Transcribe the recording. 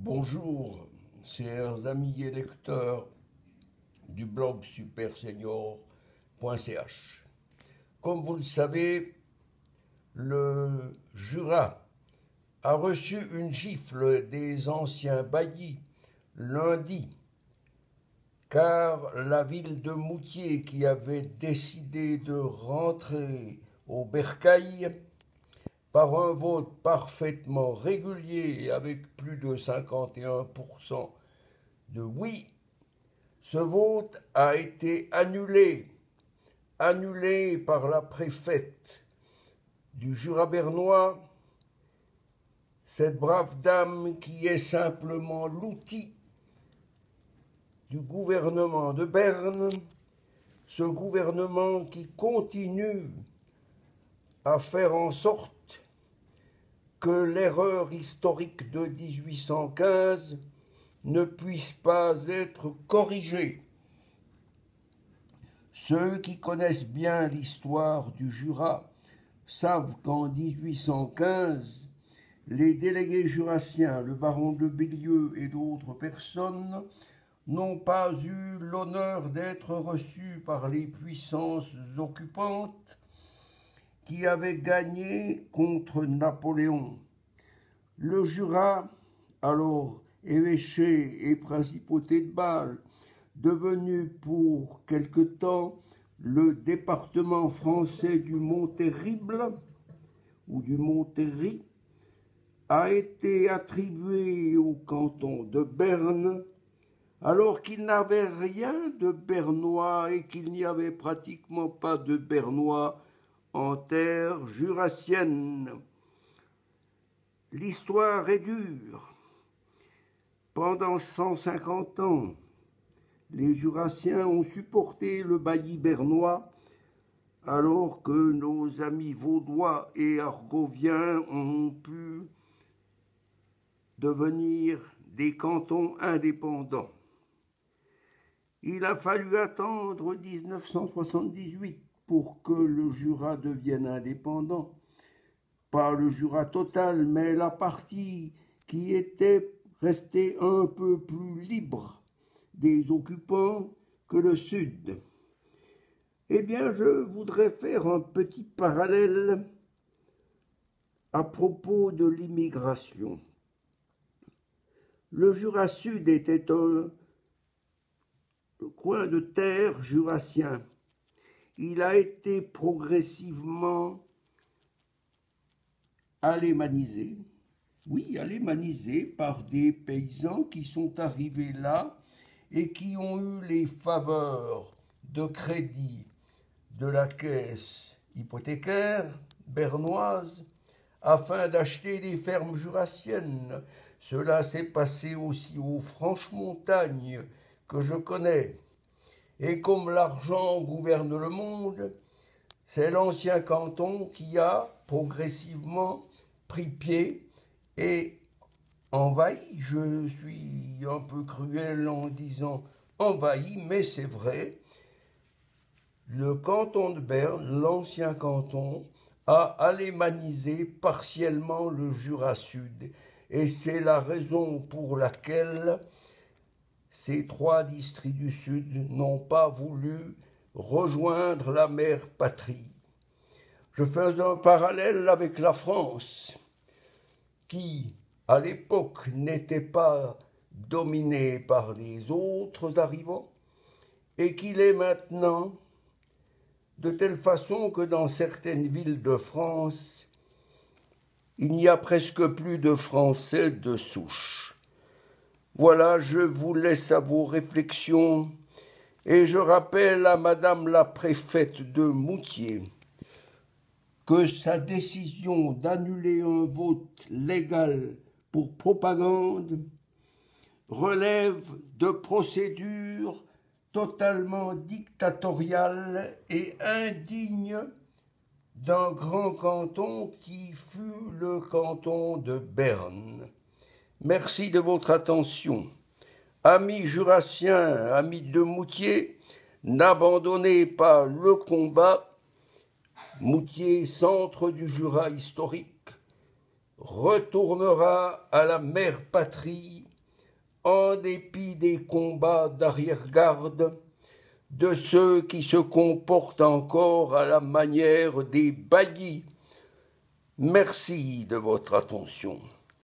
Bonjour, chers amis et lecteurs du blog supersenior.ch. Comme vous le savez, le Jura a reçu une gifle des anciens baillis lundi, car la ville de Moutier, qui avait décidé de rentrer au bercail par un vote parfaitement régulier et avec plus de 51% de oui, ce vote a été annulé par la préfète du Jura bernois, cette brave dame qui est simplement l'outil du gouvernement de Berne, ce gouvernement qui continue à faire en sorte que l'erreur historique de 1815 ne puisse pas être corrigée. Ceux qui connaissent bien l'histoire du Jura savent qu'en 1815, les délégués jurassiens, le baron de Bélieu et d'autres personnes, n'ont pas eu l'honneur d'être reçus par les puissances occupantes qui avaient gagné contre Napoléon. Le Jura, alors évêché et principauté de Bâle, devenu pour quelque temps le département français du Mont-Terrible ou du Montéry, a été attribué au canton de Berne, alors qu'il n'avait rien de bernois et qu'il n'y avait pratiquement pas de bernois en terre jurassienne. L'histoire est dure. Pendant 150 ans, les Jurassiens ont supporté le bailli bernois, alors que nos amis vaudois et argoviens ont pu devenir des cantons indépendants. Il a fallu attendre 1978 pour que le Jura devienne indépendant. Pas le Jura total, mais la partie qui était restée un peu plus libre des occupants que le Sud. Eh bien, je voudrais faire un petit parallèle à propos de l'immigration. Le Jura Sud était un coin de terre jurassien. Il a été progressivement alémanisé. Oui, alémanisé par des paysans qui sont arrivés là et qui ont eu les faveurs de crédit de la caisse hypothécaire bernoise afin d'acheter des fermes jurassiennes. Cela s'est passé aussi aux Franches-Montagnes que je connais. Et comme l'argent gouverne le monde, c'est l'ancien canton qui a progressivement pris pied et envahi. Je suis un peu cruel en disant envahi, mais c'est vrai. Le canton de Berne, l'ancien canton, a alémanisé partiellement le Jura Sud. Et c'est la raison pour laquelle ces trois districts du Sud n'ont pas voulu rejoindre la mère patrie. Je fais un parallèle avec la France, qui, à l'époque, n'était pas dominée par les autres arrivants, et qu'il est maintenant, de telle façon que dans certaines villes de France, il n'y a presque plus de Français de souche. Voilà, je vous laisse à vos réflexions et je rappelle à Madame la préfète de Moutier que sa décision d'annuler un vote légal pour propagande relève de procédures totalement dictatoriales et indignes d'un grand canton qui fut le canton de Berne. Merci de votre attention. Amis jurassiens, amis de Moutier, n'abandonnez pas le combat. Moutier, centre du Jura historique, retournera à la mère patrie en dépit des combats d'arrière-garde, de ceux qui se comportent encore à la manière des baillis. Merci de votre attention.